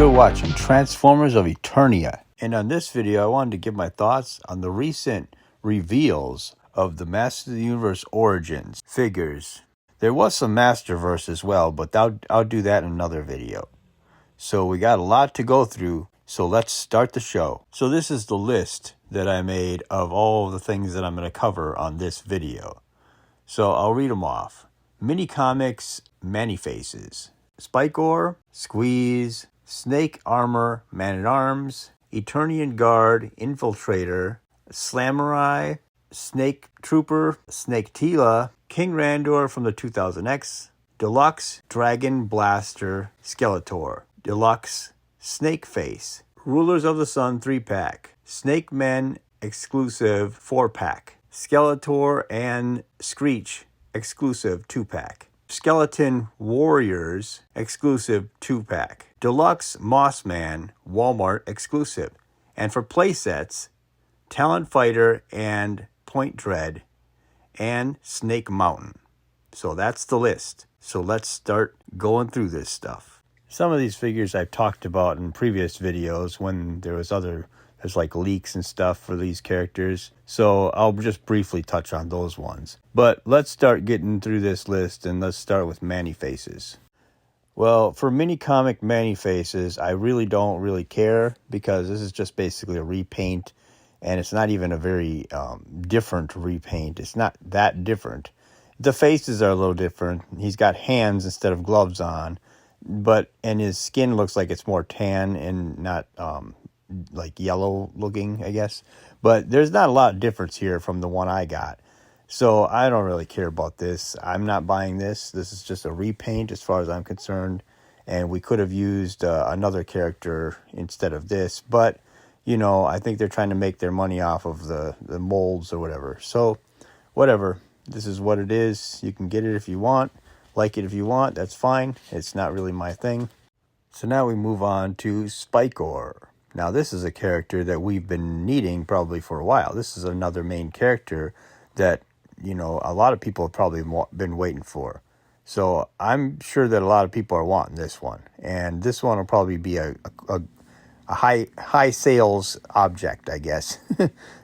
You're watching Transformers of Eternia, and on this video I wanted to give my thoughts on the recent reveals of the Master of the Universe Origins figures. There was some Masterverse as well, but I'll do that in another video. So we got a lot to go through, so let's start the show. So this is the list that I made of all the things that I'm going to cover on this video. So I'll read them off. Mini Comics Many-Faces, Spike-Or, Squeeze, Snake Armor Man-at-Arms, Eternian Guard Infiltrator, Slamurai, Snake Trooper, Snake Tila, King Randor from the 2000X, Deluxe Dragon Blaster Skeletor, Deluxe Snake Face, Rulers of the Sun 3-pack, Snake Men exclusive 4-pack, Skeletor and Screech exclusive 2-pack, Skeleton Warriors exclusive 2-pack, Deluxe Mossman Walmart exclusive, and for playsets, Talent Fighter and Point Dread and Snake Mountain. So that's the list. So let's start going through this stuff. Some of these figures I've talked about in previous videos when there's like leaks and stuff for these characters. So I'll just briefly touch on those ones. But let's start getting through this list, and let's start with Many-Faces. Well, for mini comic Many-Faces, I don't really care, because this is just basically a repaint, and it's not even a very different repaint. It's not that different. The faces are a little different. He's got hands instead of gloves on, and his skin looks like it's more tan and not like yellow looking, I guess. But there's not a lot of difference here from the one I got. So I don't really care about this. I'm not buying this. This is just a repaint as far as I'm concerned. And we could have used another character instead of this. But, I think they're trying to make their money off of the molds or whatever. So, whatever. This is what it is. You can get it if you want. Like it if you want. That's fine. It's not really my thing. So now we move on to Spike-Or. Now this is a character that we've been needing probably for a while. This is another main character that a lot of people have probably been waiting for. So I'm sure that a lot of people are wanting this one. And this one will probably be a high sales object, I guess.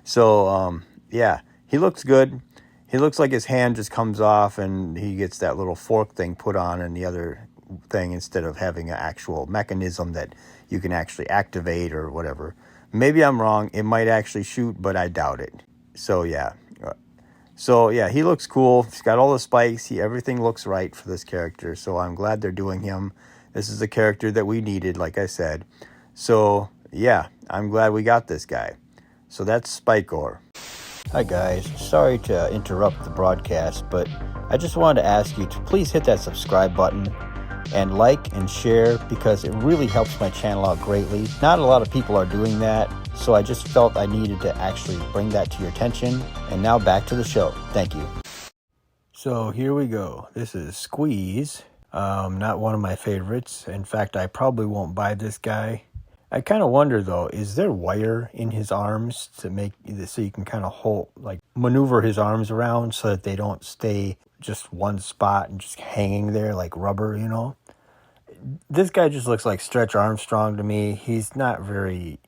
So, yeah, he looks good. He looks like his hand just comes off and he gets that little fork thing put on in the other thing instead of having an actual mechanism that you can actually activate or whatever. Maybe I'm wrong. It might actually shoot, but I doubt it. So, yeah. He looks cool. He's got all the spikes. Everything looks right for this character. So I'm glad they're doing him. This is the character that we needed, like I said. So, yeah, I'm glad we got this guy. So that's Spike-Or. Hi, guys. Sorry to interrupt the broadcast, but I just wanted to ask you to please hit that subscribe button and like and share, because it really helps my channel out greatly. Not a lot of people are doing that. So I just felt I needed to actually bring that to your attention. And now back to the show. Thank you. So here we go. This is Squeeze. Not one of my favorites. In fact, I probably won't buy this guy. I kind of wonder though, is there wire in his arms to make so you can kind of maneuver his arms around so that they don't stay just one spot and just hanging there like rubber, This guy just looks like Stretch Armstrong to me. He's not very,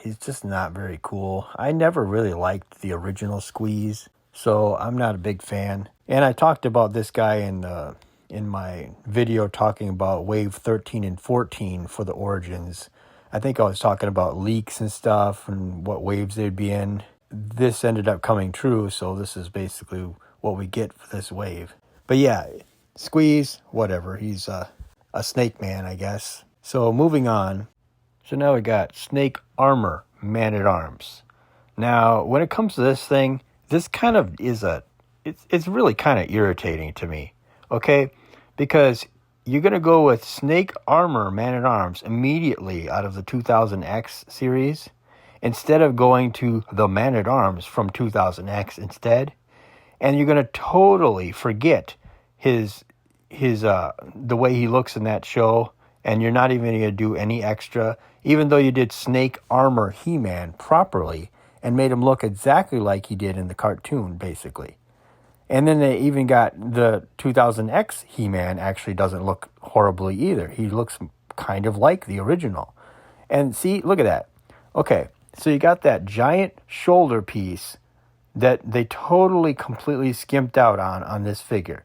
he's just not very cool. I never really liked the original Squeeze, so I'm not a big fan. And I talked about this guy in my video talking about Wave 13 and 14 for the Origins. I think I was talking about leaks and stuff and what waves they'd be in. This ended up coming true, so this is basically what we get for this wave. But yeah, Squeeze, whatever. He's a snake man, I guess. So moving on. So now we got Snake Armor Man-at-Arms. Now, when it comes to this thing, this kind of is it's really kind of irritating to me. Okay? Because you're going to go with Snake Armor Man-at-Arms immediately out of the 2000X series instead of going to the Man-at-Arms from 2000X instead. And you're going to totally forget his the way he looks in that show, and you're not even going to do any extra, even though you did Snake Armor He-Man properly and made him look exactly like he did in the cartoon, basically. And then they even got the 2000X He-Man actually doesn't look horribly either. He looks kind of like the original. And see, look at that. Okay, so you got that giant shoulder piece that they totally, completely skimped out on this figure.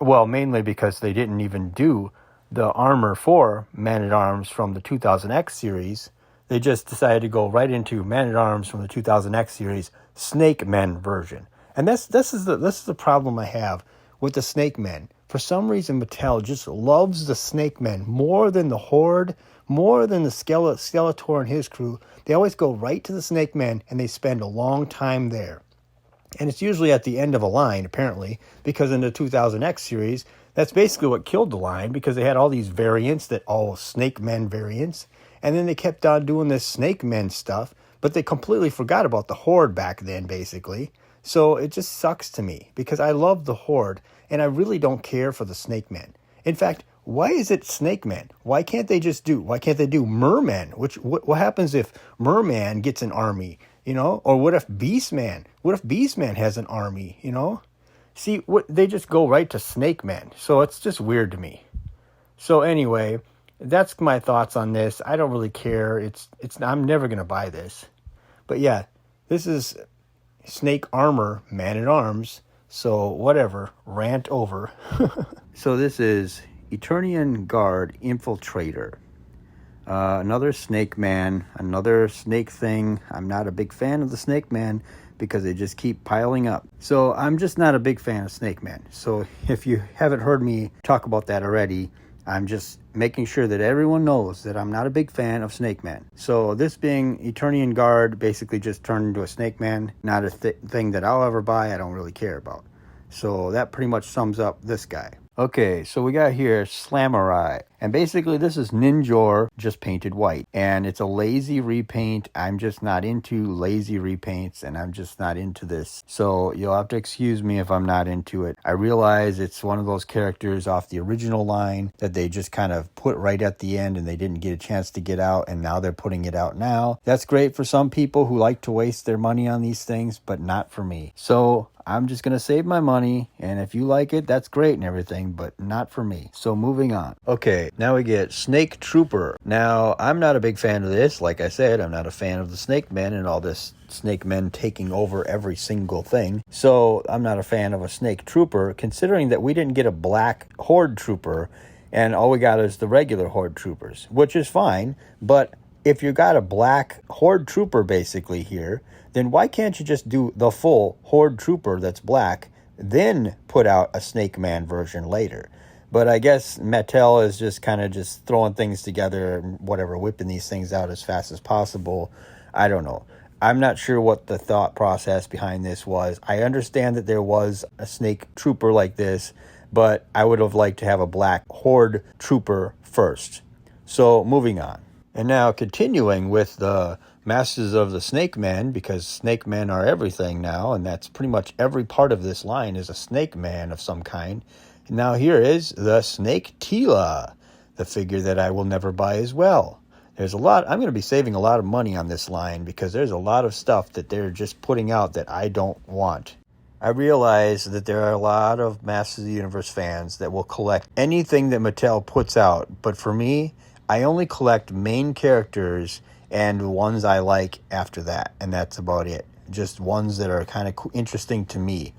Well, mainly because they didn't even do the armor for Man-at-Arms from the 2000X series. They just decided to go right into Man-at-Arms from the 2000X series Snake Men version. And this is the problem I have with the Snake Men. For some reason, Mattel just loves the Snake Men more than the Horde, more than the Skeletor and his crew. They always go right to the Snake Men, and they spend a long time there. And it's usually at the end of a line, apparently, because in the 2000X series, that's basically what killed the line, because they had all these variants, that all Snake Men variants, and then they kept on doing this Snake Men stuff, but they completely forgot about the Horde back then, basically. So it just sucks to me, because I love the Horde, and I really don't care for the Snake Men. In fact, why is it Snake Men? Why can't they do Merman? What happens if Merman gets an army, Or what if Beastman? What if Beastman has an army, See, they just go right to Snake Men. So it's just weird to me. So anyway, that's my thoughts on this. I don't really care. I'm never going to buy this. But yeah, this is Snake Armor Man-at-Arms. So whatever, rant over. So this is Eternian Guard Infiltrator. Another Snake Man, another snake thing. I'm not a big fan of the Snake Man because they just keep piling up. So I'm just not a big fan of Snake Man. So if you haven't heard me talk about that already, I'm just making sure that everyone knows that I'm not a big fan of Snake Man. So this being Eternian Guard basically just turned into a Snake Man. Not a thing that I'll ever buy. I don't really care about. So that pretty much sums up this guy. Okay, so we got here Slamurai. And basically this is Ninjor just painted white. And it's a lazy repaint. I'm just not into lazy repaints, and I'm just not into this. So you'll have to excuse me if I'm not into it. I realize it's one of those characters off the original line that they just kind of put right at the end and they didn't get a chance to get out, and now they're putting it out now. That's great for some people who like to waste their money on these things, but not for me. So I'm just going to save my money, and if you like it, that's great and everything, but not for me. So moving on. Okay, now we get Snake Trooper. Now, I'm not a big fan of this. Like I said, I'm not a fan of the Snake Men and all this Snake Men taking over every single thing. So I'm not a fan of a Snake Trooper, considering that we didn't get a black Horde Trooper, and all we got is the regular Horde Troopers, which is fine, but if you got a black Horde Trooper basically here, then why can't you just do the full Horde Trooper that's black, then put out a Snake Man version later? But I guess Mattel is just kind of just throwing things together and whatever, whipping these things out as fast as possible. I don't know. I'm not sure what the thought process behind this was. I understand that there was a Snake Trooper like this, but I would have liked to have a black Horde Trooper first. So moving on. And now continuing with the Masters of the Snake Men, because Snake Men are everything now, and that's pretty much every part of this line is a Snake Man of some kind. And now here is the Snake Tila, the figure that I will never buy as well. There's a lot, I'm going to be saving a lot of money on this line because there's a lot of stuff that they're just putting out that I don't want. I realize that there are a lot of Masters of the Universe fans that will collect anything that Mattel puts out, but for me, I only collect main characters and ones I like after that, and that's about it. Just ones that are kind of interesting to me.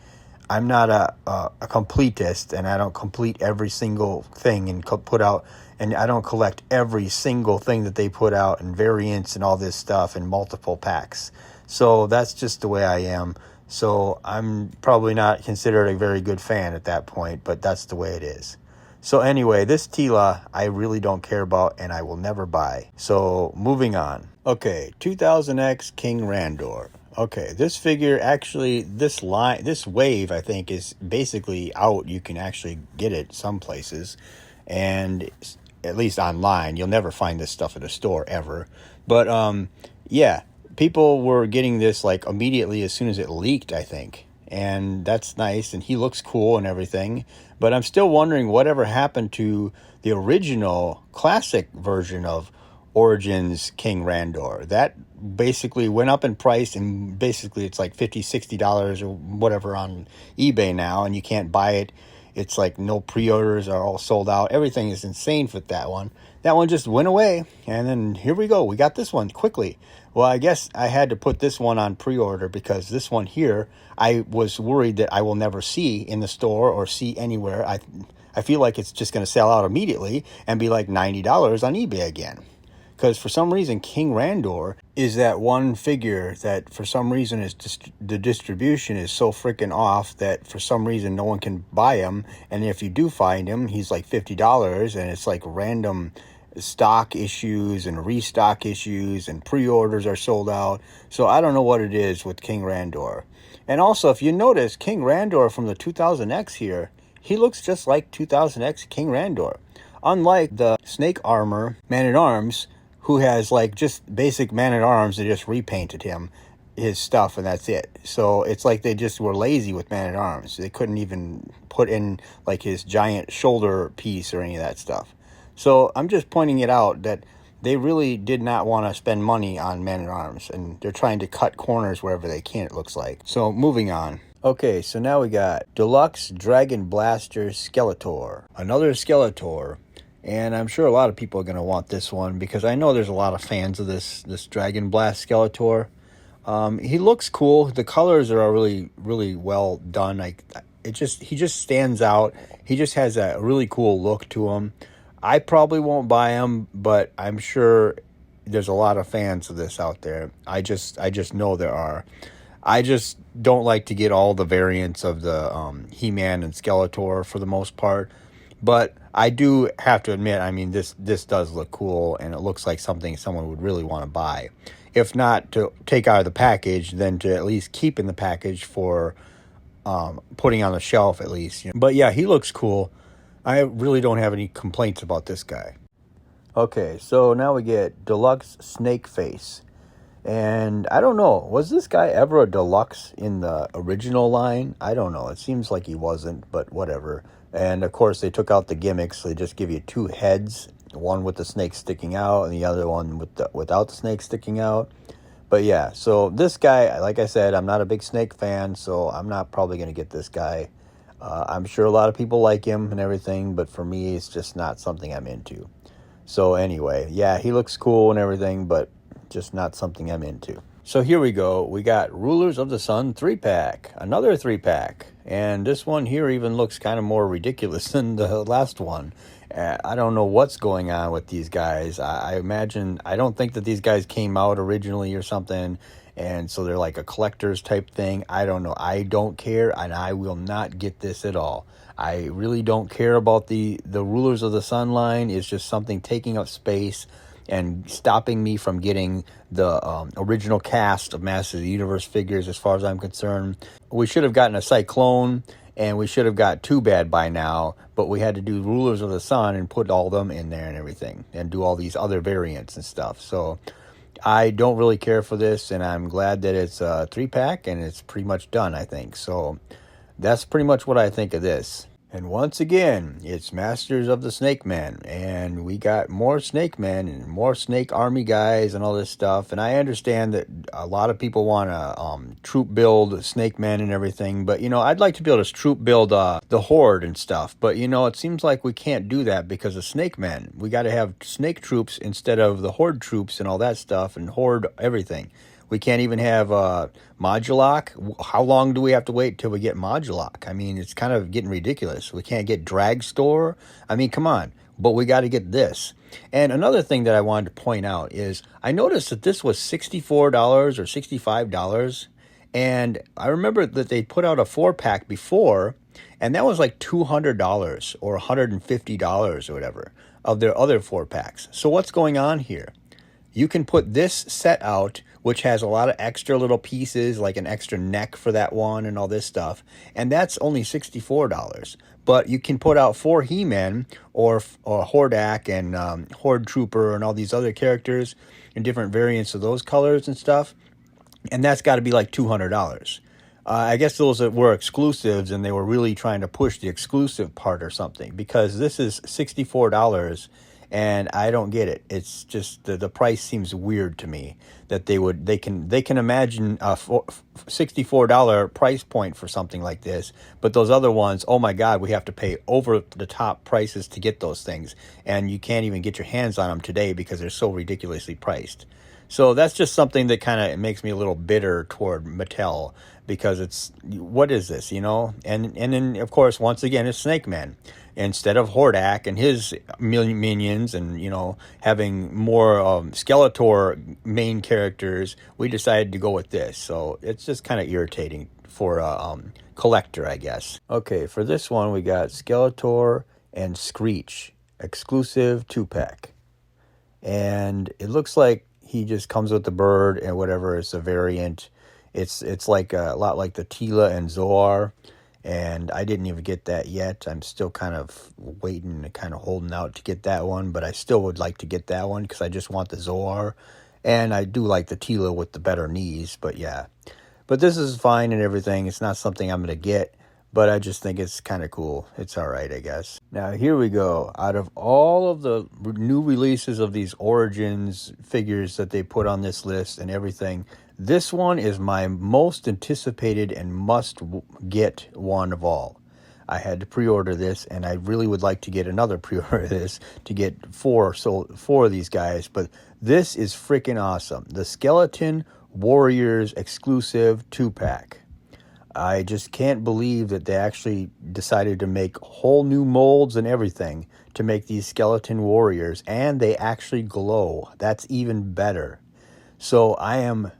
I'm not a completist, and I don't complete every single thing and put out, and I don't collect every single thing that they put out and variants and all this stuff in multiple packs. So that's just the way I am. So I'm probably not considered a very good fan at that point, but that's the way it is. So anyway, this Tila I really don't care about and I will never buy. So moving on. Okay, 2000X King Randor. Okay, this figure actually, this wave I think is basically out. You can actually get it some places, and at least online. You'll never find this stuff at a store ever. But yeah, people were getting this like immediately as soon as it leaked, I think. And that's nice, and he looks cool and everything. But I'm still wondering whatever happened to the original classic version of Origins King Randor. That basically went up in price, and basically it's like $50, $60 or whatever on eBay now, and you can't buy it It's like no pre-orders, are all sold out. Everything is insane with that one. That one just went away, and then here we go. We got this one quickly. Well, I guess I had to put this one on pre-order because this one here, I was worried that I will never see in the store or see anywhere. I feel like it's just going to sell out immediately and be like $90 on eBay again. Because for some reason, King Randor is that one figure that for some reason is the distribution is so freaking off that for some reason no one can buy him. And if you do find him, he's like $50, and it's like random stock issues and restock issues, and pre-orders are sold out. So I don't know what it is with King Randor. And also, if you notice, King Randor from the 2000X here, he looks just like 2000X King Randor. Unlike the Snake Armor Man-at-Arms, who has like just basic Man-at-Arms, they just repainted his stuff, and that's it. So it's like they just were lazy with Man-at-Arms. They couldn't even put in like his giant shoulder piece or any of that stuff. So I'm just pointing it out that they really did not want to spend money on Man-at-Arms, and they're trying to cut corners wherever they can, it looks like. So moving on. Okay, so now we got Deluxe Dragon Blaster Skeletor. Another Skeletor. And I'm sure a lot of people are going to want this one because I know there's a lot of fans of this Dragon Blast Skeletor. He looks cool. The colors are really, really well done. He just stands out. He just has a really cool look to him. I probably won't buy him, but I'm sure there's a lot of fans of this out there. I just know there are. I just don't like to get all the variants of the He-Man and Skeletor for the most part. But I do have to admit, I mean, this does look cool, and it looks like something someone would really want to buy. If not to take out of the package, then to at least keep in the package for putting on the shelf at least. But yeah, he looks cool. I really don't have any complaints about this guy. Okay, so now we get Deluxe Snake Face. And I don't know, was this guy ever a Deluxe in the original line? I don't know. It seems like he wasn't, but whatever. And of course, they took out the gimmicks. They just give you two heads, one with the snake sticking out and the other one without the snake sticking out. But yeah, so this guy, like I said, I'm not a big snake fan, so I'm not probably going to get this guy. I'm sure a lot of people like him and everything, but for me, it's just not something I'm into. So anyway, yeah, he looks cool and everything, but just not something I'm into. So here we go. We got Rulers of the Sun 3-pack. Another 3-pack. And this one here even looks kind of more ridiculous than the last one. I don't know what's going on with these guys. I imagine, I don't think that these guys came out originally or something, and so they're like a collector's type thing. I don't know. I don't care, and I will not get this at all. I really don't care about the Rulers of the Sun line. It's just something taking up space and stopping me from getting the original cast of Masters of the Universe figures as far as I'm concerned. We should have gotten a Cyclone, and we should have got Too Bad by now, but we had to do Rulers of the Sun and put all them in there and everything, and do all these other variants and stuff. So I don't really care for this, and I'm glad that it's a 3-pack, and it's pretty much done, I think. So that's pretty much what I think of this. And once again, it's Masters of the Snake Men, and we got more Snake Men and more Snake Army guys and all this stuff. And I understand that a lot of people want to troop build Snake Men and everything, but, you know, I'd like to be able to troop build the Horde and stuff. But, you know, it seems like we can't do that because of Snake Men. We got to have Snake troops instead of the Horde troops and all that stuff, and Horde everything. We can't even have Modulok. How long do we have to wait till we get Modulok? I mean, it's kind of getting ridiculous. We can't get Dragstore. I mean, come on. But we got to get this. And another thing that I wanted to point out is I noticed that this was $64 or $65. And I remember that they put out a 4-pack before, and that was like $200 or $150 or whatever of their other 4-packs. So what's going on here? You can put this set out, which has a lot of extra little pieces, like an extra neck for that one and all this stuff, and that's only $64. But you can put out 4 He-Men or Hordak and Horde Trooper and all these other characters in different variants of those colors and stuff, and that's got to be like $200. I guess those were exclusives, and they were really trying to push the exclusive part or something, because this is $64, and I don't get it. It's just the price seems weird to me that they can imagine a $64 price point for something like this, but those other ones, oh my God, we have to pay over the top prices to get those things, and you can't even get your hands on them today because they're so ridiculously priced. So that's just something that kind of makes me a little bitter toward Mattel, because it's, what is this, you know? And then of course once again it's Snake Man. Instead of Hordak and his minions and, you know, having more Skeletor main characters, we decided to go with this. So it's just kind of irritating for a collector, I guess. Okay, for this one we got Skeletor and Screech exclusive 2-pack. And it looks like he just comes with the bird and whatever. It's a variant. It's like a lot like the Tila and Zoar, and I didn't even get that yet. I'm still kind of waiting and kind of holding out to get that one, but I still would like to get that one because I just want the Zoar, and I do like the Tila with the better knees. But yeah, but this is fine and everything. It's not something I'm gonna get, but I just think it's kind of cool. It's all right, I guess. Now, here we go. Out of all of the new releases of these Origins figures that they put on this list and everything, this one is my most anticipated and must-get one of all. I had to pre-order this, and I really would like to get another pre-order of this to get four of these guys, but this is freaking awesome. The Skeleton Warriors exclusive 2-pack. I just can't believe that they actually decided to make whole new molds and everything to make these Skeleton Warriors, and they actually glow. That's even better. So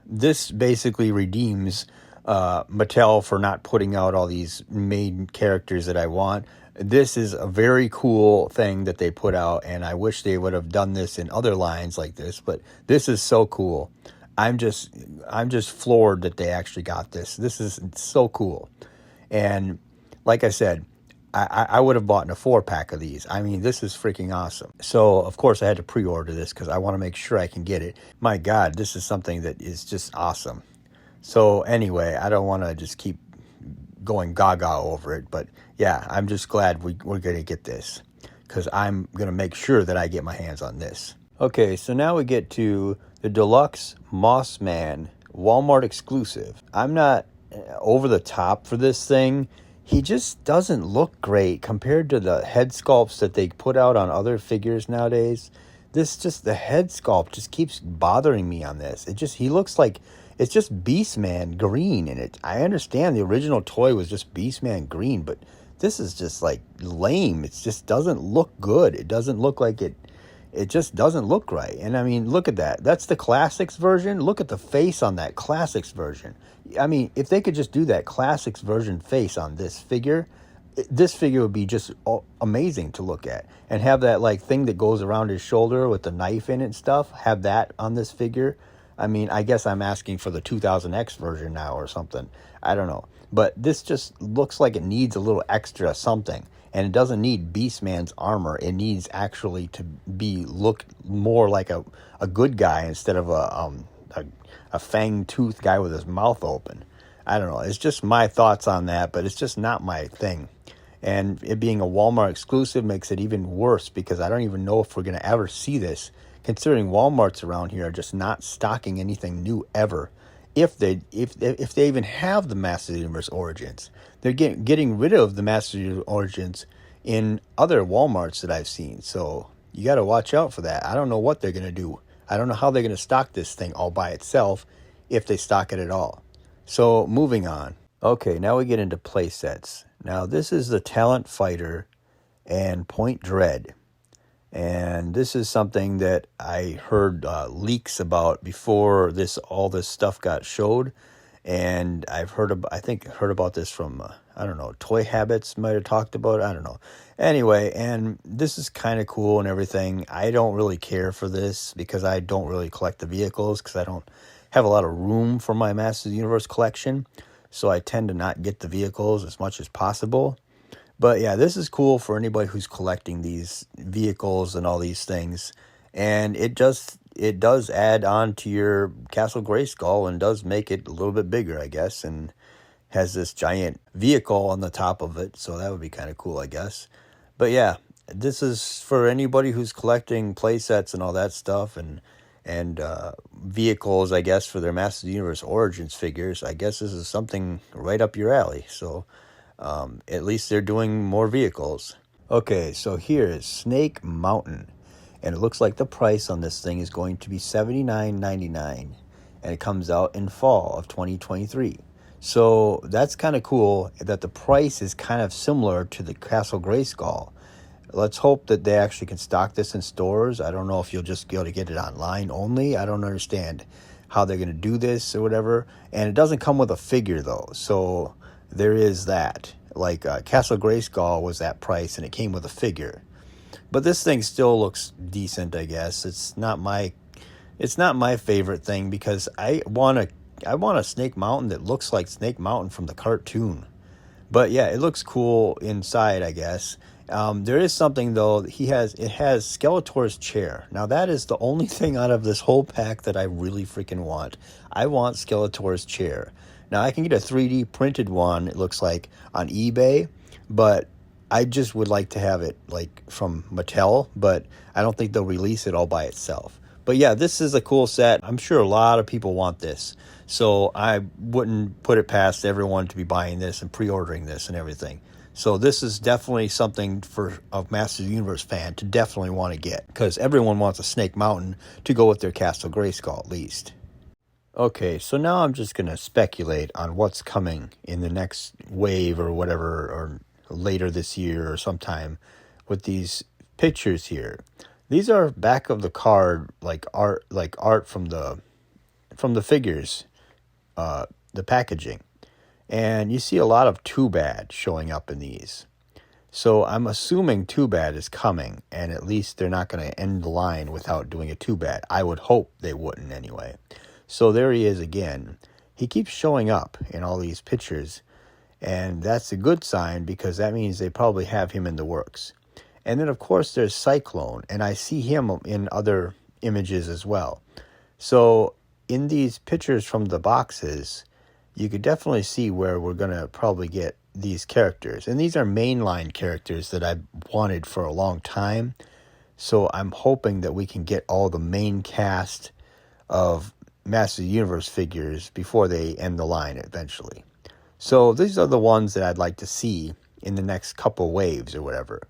this basically redeems Mattel for not putting out all these main characters that I want. This is a very cool thing that they put out, and I wish they would have done this in other lines like this, but this is so cool. I'm just floored that they actually got this. This is so cool. And like I said, I would have bought a 4-pack of these. I mean, this is freaking awesome. So, of course, I had to pre-order this because I want to make sure I can get it. My God, this is something that is just awesome. So, anyway, I don't want to just keep going gaga over it. But, yeah, I'm just glad we're going to get this because I'm going to make sure that I get my hands on this. Okay, so now we get to the Deluxe Moss Man Walmart exclusive. I'm not over the top for this thing. He just doesn't look great compared to the head sculpts that they put out on other figures nowadays. The head sculpt just keeps bothering me on this. He looks like it's just Beastman green in it. I understand the original toy was just Beastman green, but this is just like lame. It just doesn't look good. It doesn't look like it. It just doesn't look right. And I mean, look at that. That's the Classics version. Look at the face on that Classics version. I mean, if they could just do that Classics version face on this figure would be just amazing to look at. And have that like thing that goes around his shoulder with the knife in it and stuff. Have that on this figure. I mean, I guess I'm asking for the 2000X version now or something. I don't know. But this just looks like it needs a little extra something. And it doesn't need Beastman's armor. It needs actually to look more like a good guy instead of a fang-toothed guy with his mouth open. I don't know. It's just my thoughts on that, but it's just not my thing. And it being a Walmart exclusive makes it even worse because I don't even know if we're going to ever see this, considering Walmarts around here are just not stocking anything new ever. If they even have the Masters of the Universe Origins, they're getting rid of the Masters of the Universe Origins in other Walmarts that I've seen. So you got to watch out for that. I don't know what they're going to do. I don't know how they're going to stock this thing all by itself, if they stock it at all. So moving on. Okay, now we get into play sets. Now this is the Talent Fighter and Point Dread. And this is something that I heard leaks about before all this stuff got showed, and I heard about this from I don't know, Toy Habits might have talked about it. I don't know. Anyway, and this is kind of cool and everything. I don't really care for this because I don't really collect the vehicles because I don't have a lot of room for my Masters of the Universe collection, so I tend to not get the vehicles as much as possible. But yeah, this is cool for anybody who's collecting these vehicles and all these things. And it does add on to your Castle Grayskull and does make it a little bit bigger, I guess, and has this giant vehicle on the top of it. So that would be kind of cool, I guess. But yeah, this is for anybody who's collecting playsets and all that stuff, and vehicles, I guess, for their Masters of the Universe Origins figures. I guess this is something right up your alley. So at least they're doing more vehicles. Okay, so here is Snake Mountain, and it looks like the price on this thing is going to be $79.99, and it comes out in fall of 2023. So that's kind of cool that the price is kind of similar to the Castle Grayskull. Let's hope that they actually can stock this in stores. I don't know if you'll just be able to get it online only. I don't understand how they're going to do this or whatever. And it doesn't come with a figure, though. So there is that. Like Castle Grayskull was that price, and it came with a figure. But this thing still looks decent, I guess. It's not my favorite thing, because I want a Snake Mountain that looks like Snake Mountain from the cartoon. But yeah, it looks cool inside, I guess. There is something, though. It has Skeletor's chair. Now, that is the only thing out of this whole pack that I really freaking want. I want Skeletor's chair. Now, I can get a 3D printed one, it looks like, on eBay, but I just would like to have it, like, from Mattel, but I don't think they'll release it all by itself. But yeah, this is a cool set. I'm sure a lot of people want this. So I wouldn't put it past everyone to be buying this and pre-ordering this and everything. So this is definitely something for a Masters of the Universe fan to definitely want to get, because everyone wants a Snake Mountain to go with their Castle Grayskull at least. Okay, so now I'm just going to speculate on what's coming in the next wave or whatever, or later this year or sometime, with these pictures here. These are back of the card, like art from the figures, the packaging. And you see a lot of Too Bad showing up in these. So I'm assuming Too Bad is coming, and at least they're not going to end the line without doing a Too Bad. I would hope they wouldn't anyway. So there he is again. He keeps showing up in all these pictures, and that's a good sign, because that means they probably have him in the works. And then, of course, there's Cyclone, and I see him in other images as well. So in these pictures from the boxes, you could definitely see where we're going to probably get these characters. And these are mainline characters that I've wanted for a long time. So I'm hoping that we can get all the main cast of Masters of the Universe figures before they end the line eventually. So these are the ones that I'd like to see in the next couple waves or whatever.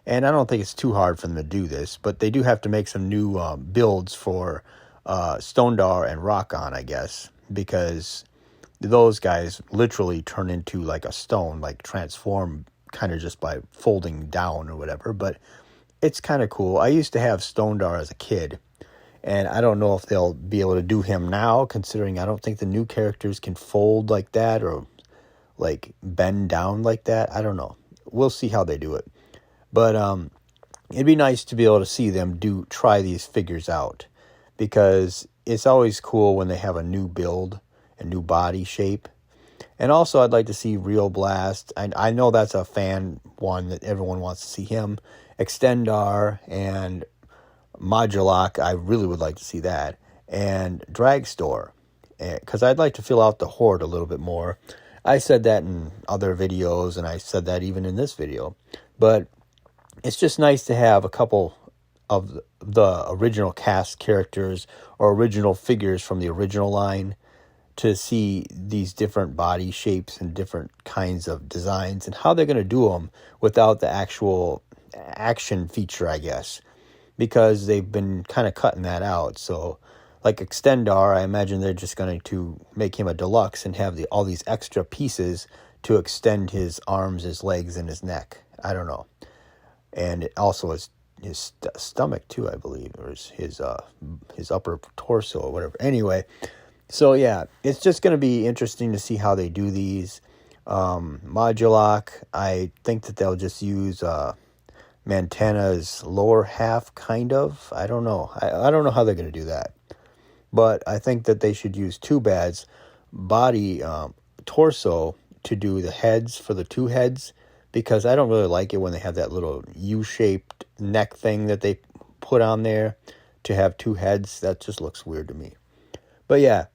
And I don't think it's too hard for them to do this, but they do have to make some new builds for Stondar and Rockon, I guess, because those guys literally turn into like a stone, like transform kind of just by folding down or whatever. But it's kind of cool. I used to have Stondar as a kid, and I don't know if they'll be able to do him now, considering I don't think the new characters can fold like that or like bend down like that. I don't know. We'll see how they do it. But it'd be nice to be able to see them try these figures out, because it's always cool when they have a new build, a new body shape. And also, I'd like to see Real Blast. I know that's a fan one that everyone wants to see him. Extendar and Modulok, I really would like to see that. And Dragstore, because I'd like to fill out the Horde a little bit more. I said that in other videos, and I said that even in this video. But it's just nice to have a couple of the original cast characters or original figures from the original line, to see these different body shapes and different kinds of designs and how they're going to do them without the actual action feature, I guess, because they've been kind of cutting that out. So like Extendar, I imagine they're just going to make him a deluxe and have all these extra pieces to extend his arms, his legs, and his neck. I don't know. And also his stomach too, I believe, or his upper torso or whatever. Anyway, so yeah, it's just going to be interesting to see how they do these. Modulok, I think that they'll just use Mantana's lower half, kind of. I don't know. I don't know how they're going to do that. But I think that they should use Too Bad's body torso to do the heads for the two heads, because I don't really like it when they have that little U-shaped neck thing that they put on there to have two heads. That just looks weird to me. But yeah,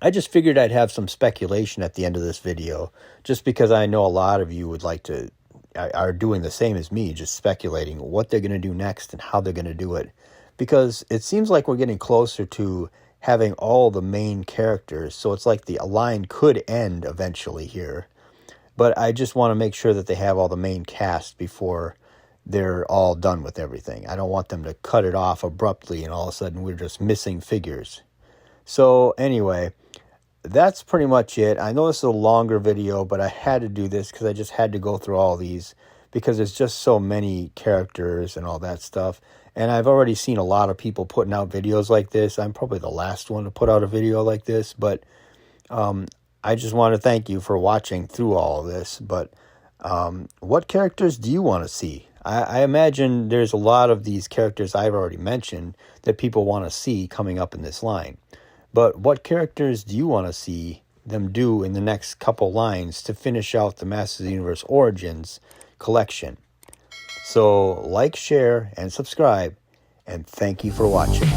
I just figured I'd have some speculation at the end of this video, just because I know a lot of you would like to are doing the same as me, just speculating what they're going to do next and how they're going to do it. Because it seems like we're getting closer to having all the main characters. So it's like the line could end eventually here. But I just want to make sure that they have all the main cast before they're all done with everything. I don't want them to cut it off abruptly and all of a sudden we're just missing figures. So anyway, that's pretty much it. I know this is a longer video, but I had to do this because I just had to go through all these because there's just so many characters and all that stuff. And I've already seen a lot of people putting out videos like this. I'm probably the last one to put out a video like this, but I just want to thank you for watching through all of this. But what characters do you want to see? I imagine there's a lot of these characters I've already mentioned that people want to see coming up in this line. But what characters do you want to see them do in the next couple lines to finish out the Masters of the Universe Origins collection? So like, share, and subscribe, and thank you for watching.